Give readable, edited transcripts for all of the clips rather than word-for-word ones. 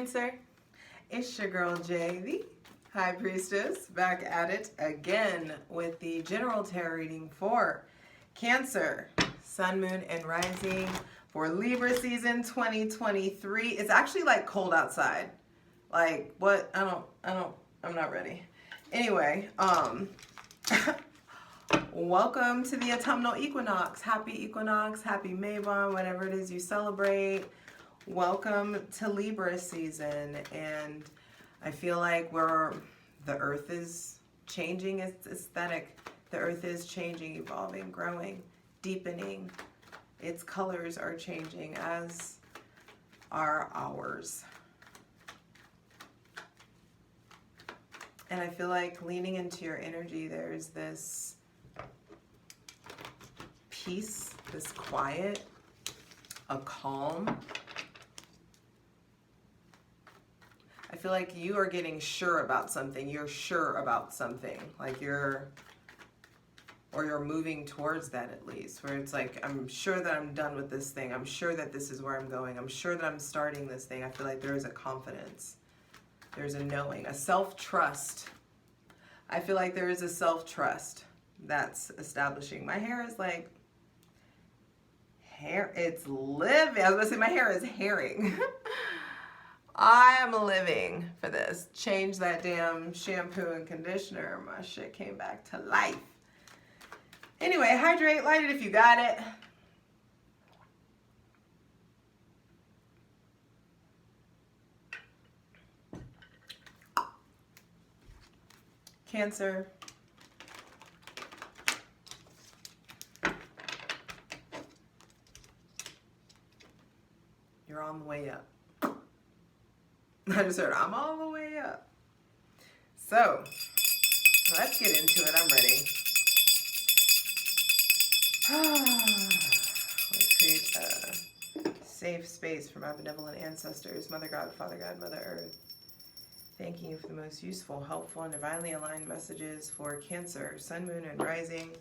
Cancer. It's your girl Jay, the High Priestess, back at it again with the general tarot reading for Cancer, Sun, Moon, and Rising for Libra season 2023. It's actually like cold outside. Like what? I'm not ready. Anyway, welcome to the autumnal equinox. Happy equinox, happy Mabon, whatever it is you celebrate. Welcome to Libra season, and I feel like the earth is changing its aesthetic. The earth is changing, evolving, growing, deepening. Its colors are changing, as are ours. And I feel like leaning into your energy, there's this peace, this quiet, a calm. I feel like you are getting sure about something. You're sure about something. Like you're moving towards that at least. Where it's like, I'm sure that I'm done with this thing. I'm sure that this is where I'm going. I'm sure that I'm starting this thing. I feel like there is a confidence. There's a knowing, a self-trust. I feel like there is a self-trust that's establishing. My hair is like, it's living. I was gonna say my hair is herring. I am living for this. Change that damn shampoo and conditioner. My shit came back to life. Anyway, hydrate, light it if you got it. Cancer. You're on the way up. I just heard, I'm all the way up. So, let's get into it. I'm ready. Let's create a safe space for my benevolent ancestors, Mother God, Father God, Mother Earth. Thanking you for the most useful, helpful, and divinely aligned messages for Cancer, Sun, Moon, and Rising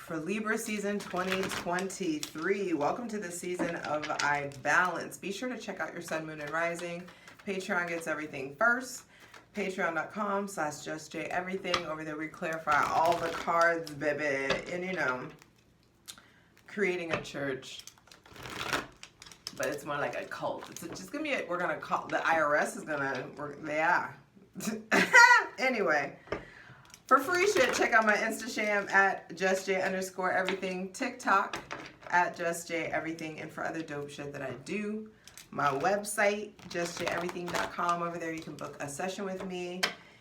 for Libra season 2023. Welcome to the season of I Balance. Be sure to check out your Sun, Moon, and Rising. Patreon gets everything first. Patreon.com/JustJEverything. Over there we clarify all the cards, baby. And you know, creating a church. But it's more like a cult. It's just gonna be, we're gonna call, the IRS is gonna, yeah. Anyway. For free shit, check out my Instasham at JustJ_everything, TikTok at JustJEverything, and for other dope shit that I do, my website, JustJEverything.com. Over there you can book a session with me.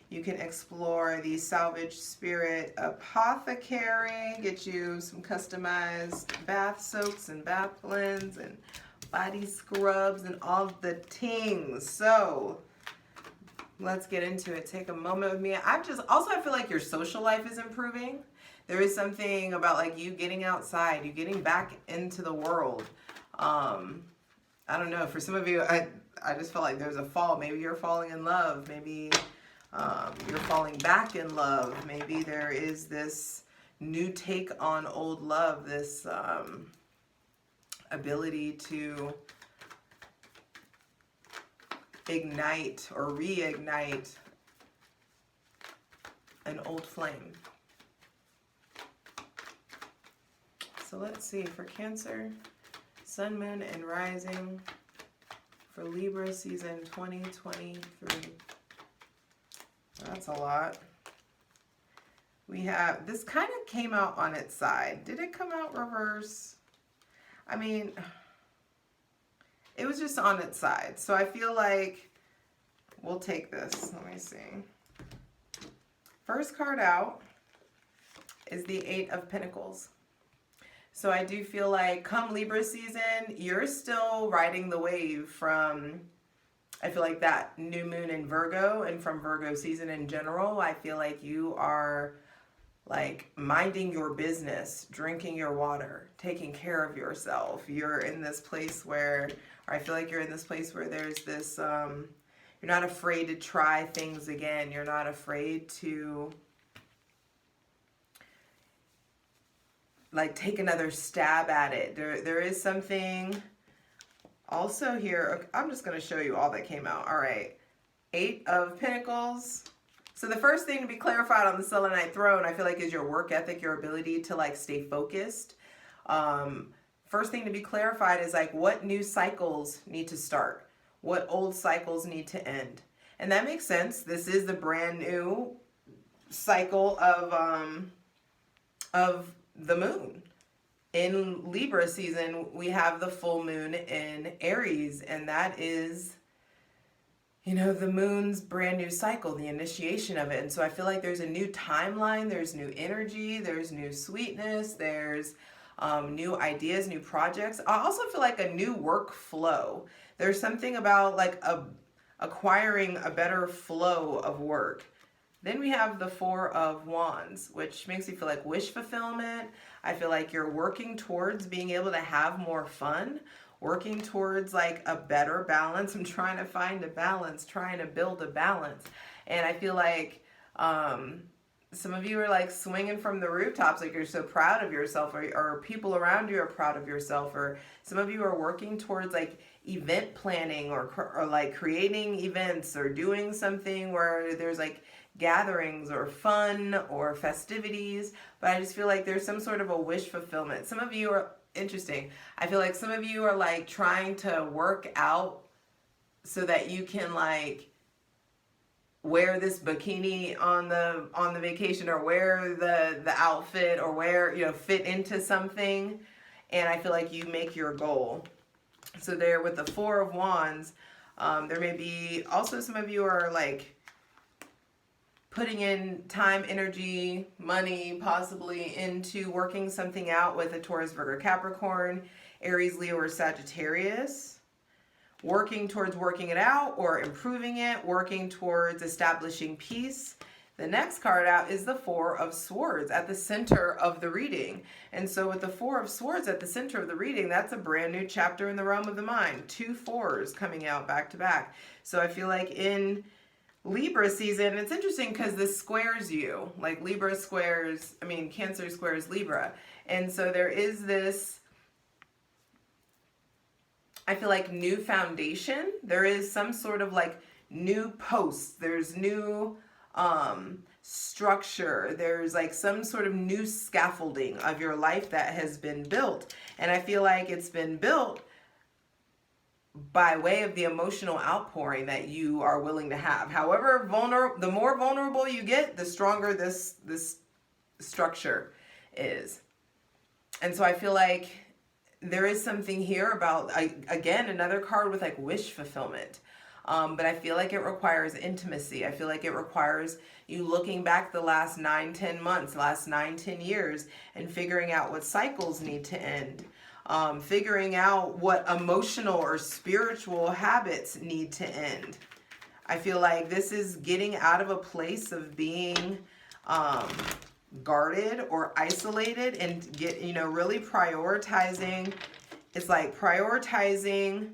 You can explore the Salvage Spirit Apothecary, get you some customized bath soaks and bath blends and body scrubs and all the things. So let's get into it. Take a moment with me. I feel like your social life is improving. There is something about like you getting outside, you getting back into the world. I don't know. For some of you, I just felt like there's a fall. Maybe you're falling in love. Maybe you're falling back in love. Maybe there is this new take on old love, this ability to ignite or reignite an old flame. So let's see, for Cancer, Sun, Moon, and Rising for Libra season 2023. That's a lot. We have, this kind of came out on its side. Did it come out reverse? I mean, it was just on its side. So I feel like we'll take this. Let me see. First card out is the Eight of Pentacles. So I do feel like come Libra season, you're still riding the wave from, I feel like that new moon in Virgo, and from Virgo season in general. I feel like you are like minding your business, drinking your water, taking care of yourself. You're in this place where, or I feel like you're in this place where there's this, you're not afraid to try things again. You're not afraid to like take another stab at it. There is something Also here, I'm just going to show you all that came out. All right. 8 of Pentacles. So the first thing to be clarified on the Selenite throne, I feel like, is your work ethic, your ability to like stay focused. First thing to be clarified is like what new cycles need to start, what old cycles need to end. And that makes sense. This is the brand new cycle of the moon. In Libra season, we have the full moon in Aries, and that is, you know, the moon's brand new cycle, the initiation of it. And so I feel like there's a new timeline, there's new energy, there's new sweetness, there's new ideas, new projects. I also feel like a new workflow. There's something about like acquiring a better flow of work. Then we have the 4 of Wands, which makes me feel like wish fulfillment. I feel like you're working towards being able to have more fun, working towards like a better balance. I'm trying to find a balance, trying to build a balance. And I feel like some of you are like swinging from the rooftops, like you're so proud of yourself, or people around you are proud of yourself, or some of you are working towards like event planning or like creating events or doing something where there's like gatherings or fun or festivities. But I just feel like there's some sort of a wish fulfillment. Some of you are interesting. I feel like some of you are like trying to work out so that you can like wear this bikini on the vacation, or wear the outfit, or wear, you know, fit into something. And I feel like you make your goal. So there with the 4 of Wands, there may be also some of you are like putting in time, energy, money, possibly into working something out with a Taurus, Virgo, Capricorn, Aries, Leo, or Sagittarius. Working towards working it out or improving it, working towards establishing peace. The next card out is the 4 of Swords at the center of the reading. And so with the 4 of Swords at the center of the reading, that's a brand new chapter in the realm of the mind. 2 4s coming out back to back. So I feel like in Libra season, it's interesting because this squares you. Like Libra squares, I mean, Cancer squares Libra. And so there is this, I feel like, new foundation. There is some sort of like new posts. There's new structure. There's like some sort of new scaffolding of your life that has been built. And I feel like it's been built by way of the emotional outpouring that you are willing to have. However vulnerable, the more vulnerable you get, the stronger this structure is. And so I feel like there is something here about, again, another card with like wish fulfillment. But I feel like it requires intimacy. I feel like it requires you looking back the last 9, 10 months, last 9, 10 years, and figuring out what cycles need to end. Figuring out what emotional or spiritual habits need to end. I feel like this is getting out of a place of being guarded or isolated, and really prioritizing. It's like prioritizing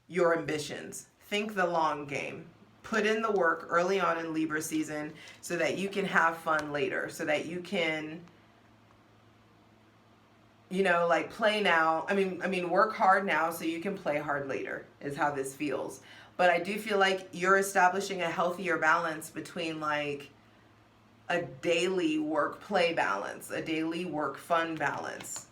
your ambitions. Think the long game. Put in the work early on in Libra season so that you can have fun later, so that you can, like play now. I mean, work hard now so you can play hard later is how this feels. But I do feel like you're establishing a healthier balance between like a daily work play balance, a daily work fun balance.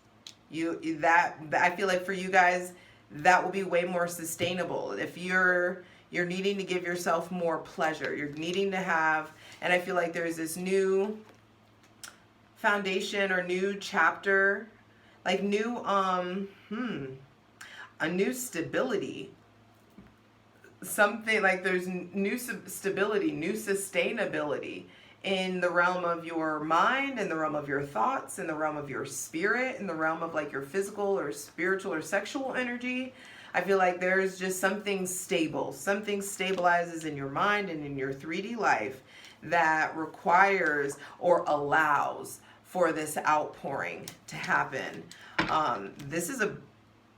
I feel like for you guys, that will be way more sustainable. If you're needing to give yourself more pleasure, you're needing to have, and I feel like there's this new foundation or new chapter, like new a new stability, something like there's new stability, new sustainability in the realm of your mind, in the realm of your thoughts, in the realm of your spirit, in the realm of like your physical or spiritual or sexual energy. I feel like there's just something stable. Something stabilizes in your mind and in your 3D life that requires or allows for this outpouring to happen. This is a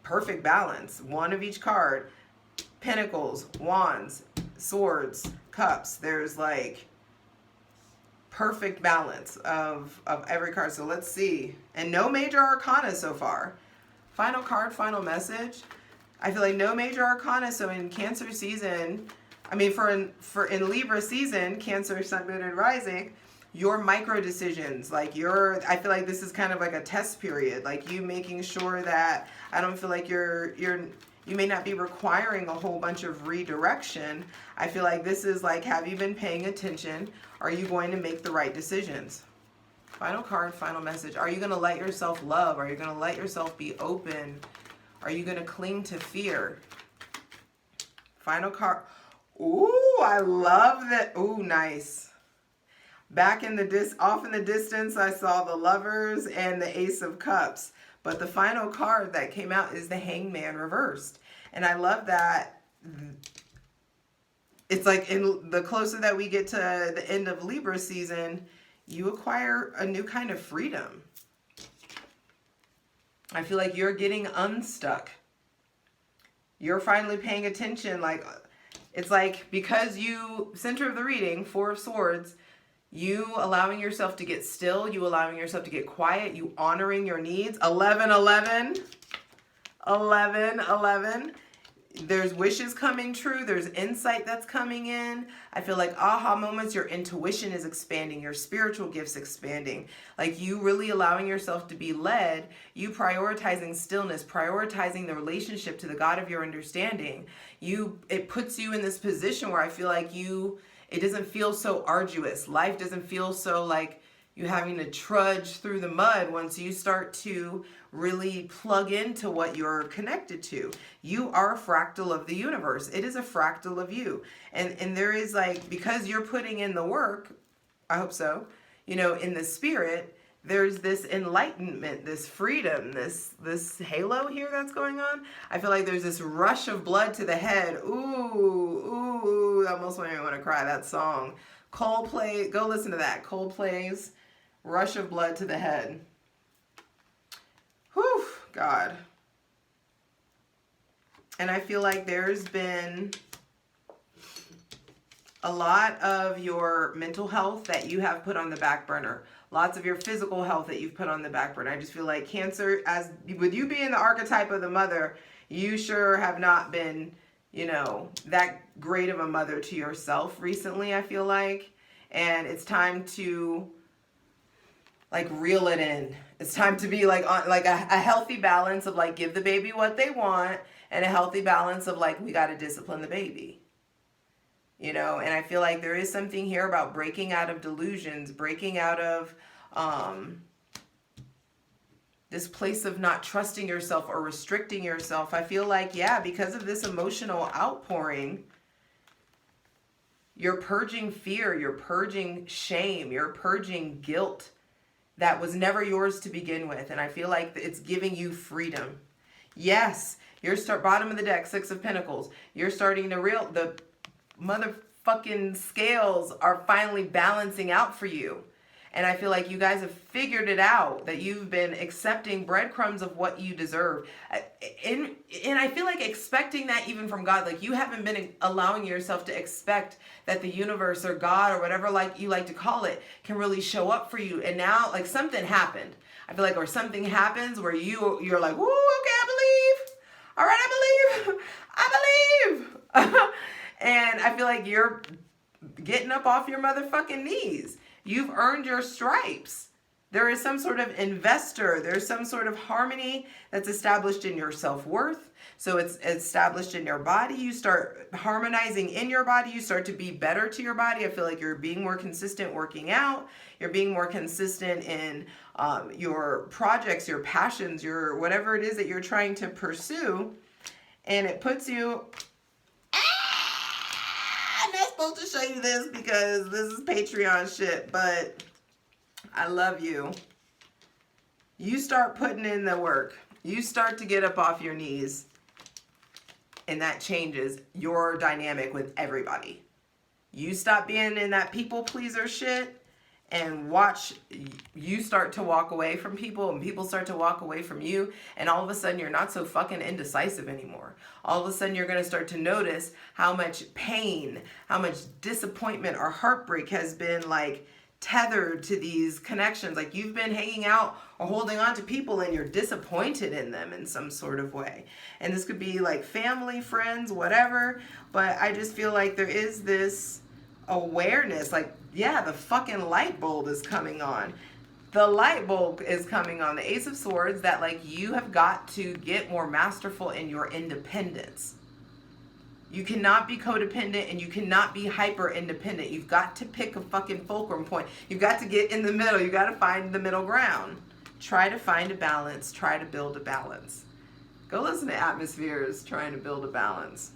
perfect balance. One of each card. Pentacles, Wands, Swords, Cups. There's like perfect balance of every card. So let's see. And no major arcana so far. Final card, final message. I feel like no major arcana. So in Cancer season, I mean, in Libra season, Cancer, Sun, Moon, and Rising, your micro decisions, like I feel like this is kind of like a test period, like you making sure that, I don't feel like you may not be requiring a whole bunch of redirection. I feel like this is like, have you been paying attention? Are you going to make the right decisions? Final card, final message. Are you going to let yourself love? Are you going to let yourself be open? Are you going to cling to fear? Final card. Ooh, I love that. Ooh, nice. Back in the off in the distance, I saw the Lovers and the Ace of Cups. But the final card that came out is the Hangman reversed. And I love that. It's like the closer that we get to the end of Libra season, you acquire a new kind of freedom. I feel like you're getting unstuck. You're finally paying attention. Like, it's like, because you, center of the reading, Four of Swords, you allowing yourself to get still, you allowing yourself to get quiet, you honoring your needs. 11, 11, 11, 11. There's wishes coming true. There's insight that's coming in. I feel like aha moments, your intuition is expanding, your spiritual gifts expanding. Like you really allowing yourself to be led, you prioritizing stillness, prioritizing the relationship to the God of your understanding. It puts you in this position where I feel like it doesn't feel so arduous. Life doesn't feel so like you having to trudge through the mud once you start to really plug into what you're connected to. You are a fractal of the universe. It is a fractal of you. And there is like, because you're putting in the work, I hope so, in the spirit, there's this enlightenment, this freedom, this halo here that's going on. I feel like there's this rush of blood to the head. Ooh, that almost made me want to cry, that song. Coldplay, go listen to that. Coldplay's Rush of Blood to the Head. Whew, God. And I feel like there's been a lot of your mental health that you have put on the back burner. Lots of your physical health that you've put on the back burner. I just feel like Cancer, as with you being the archetype of the mother, you sure have not been, that great of a mother to yourself recently, I feel like. And it's time to like reel it in. It's time to be like on like a healthy balance of like give the baby what they want, and a healthy balance of like we got to discipline the baby. And I feel like there is something here about breaking out of delusions, breaking out of this place of not trusting yourself or restricting yourself. I feel like, yeah, because of this emotional outpouring, you're purging fear, you're purging shame, you're purging guilt that was never yours to begin with. And I feel like it's giving you freedom. Yes, bottom of the deck, Six of Pentacles. You're starting to the motherfucking scales are finally balancing out for you. And I feel like you guys have figured it out, that you've been accepting breadcrumbs of what you deserve. And I feel like expecting that even from God, like you haven't been allowing yourself to expect that the universe or God or whatever like you like to call it can really show up for you. And now like something happened. I feel like, or something happens where you're like, woo, okay, I believe. All right, I believe. And I feel like you're getting up off your motherfucking knees. You've earned your stripes. There is some sort of investor. There's some sort of harmony that's established in your self-worth. So it's established in your body. You start harmonizing in your body. You start to be better to your body. I feel like you're being more consistent working out. You're being more consistent in your projects, your passions, your whatever it is that you're trying to pursue. And it puts you... I'm not supposed to show you this because this is Patreon shit, but I love you. You start putting in the work. You start to get up off your knees, and that changes your dynamic with everybody. You stop being in that people pleaser shit and watch you start to walk away from people, and people start to walk away from you, and all of a sudden you're not so fucking indecisive anymore. All of a sudden you're going to start to notice how much pain, how much disappointment or heartbreak has been like tethered to these connections. Like you've been hanging out or holding on to people and you're disappointed in them in some sort of way. And this could be like family, friends, whatever. But I just feel like there is this awareness, like, yeah, the fucking light bulb is coming on. The light bulb is coming on. The Ace of Swords, that like you have got to get more masterful in your independence. You cannot be codependent and you cannot be hyper independent. You've got to pick a fucking fulcrum point. You've got to get in the middle. You got to find the middle ground. Try to find a balance. Try to build a balance. Go listen to Atmospheres trying to build a balance.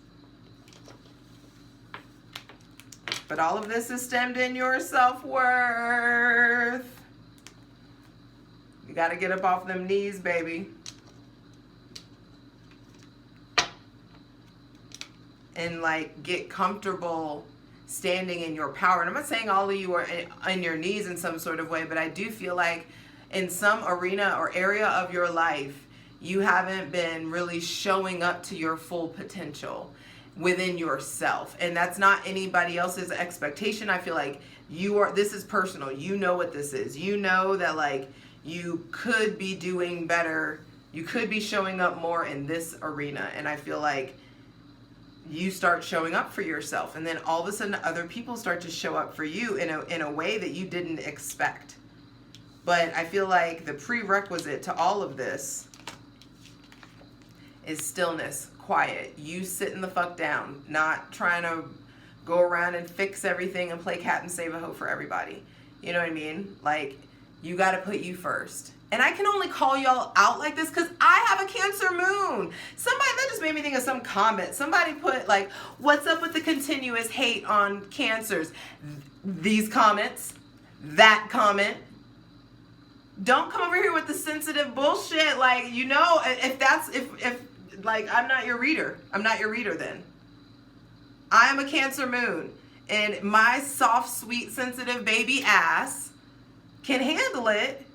But all of this is stemmed in your self-worth. You got to get up off them knees, baby. And like get comfortable standing in your power. And I'm not saying all of you are on your knees in some sort of way, but I do feel like in some arena or area of your life, you haven't been really showing up to your full potential within yourself. And that's not anybody else's expectation. I feel like this is personal. You know what this is. You know that like you could be doing better. You could be showing up more in this arena. And I feel like you start showing up for yourself, and then all of a sudden other people start to show up for you in a way that you didn't expect. But I feel like the prerequisite to all of this is stillness, quiet. You sitting the fuck down, not trying to go around and fix everything and play cat and save a hoe for everybody. You know what I mean? Like, you got to put you first. And I can only call y'all out like this because I have a Cancer moon. Somebody, that just made me think of some comment. Somebody put like, what's up with the continuous hate on Cancers? These comments, that comment. Don't come over here with the sensitive bullshit. Like, you know, if like, I'm not your reader. I'm not your reader then. I'm a Cancer moon. And my soft, sweet, sensitive baby ass can handle it.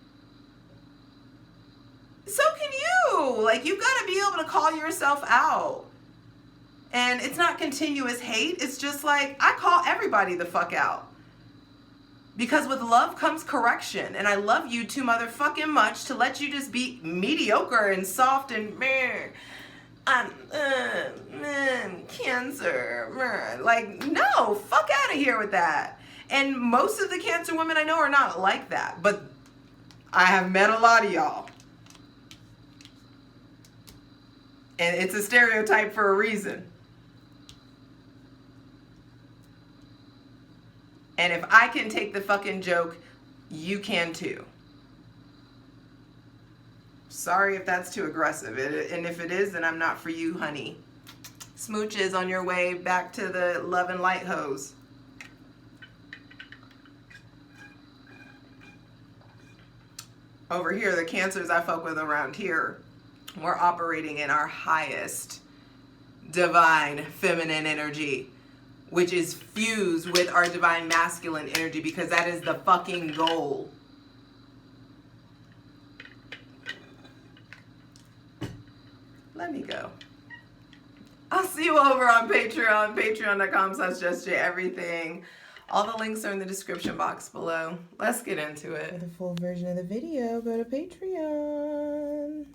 So can you. Like, you've got to be able to call yourself out. And it's not continuous hate. It's just like, I call everybody the fuck out. Because with love comes correction. And I love you too motherfucking much to let you just be mediocre and soft and meh. I'm Cancer. Meh. Like, no, fuck out of here with that. And most of the Cancer women I know are not like that. But I have met a lot of y'all. And it's a stereotype for a reason. And if I can take the fucking joke, you can too. Sorry if that's too aggressive. And if it is, then I'm not for you, honey. Smooches on your way back to the love and light hose. Over here, the Cancers I fuck with around here, we're operating in our highest divine feminine energy, which is fused with our divine masculine energy, because that is the fucking goal. Let me go. I'll see you over on Patreon, patreon.com/JustJEverything. All the links are in the description box below. Let's get into it. For the full version of the video, go to Patreon.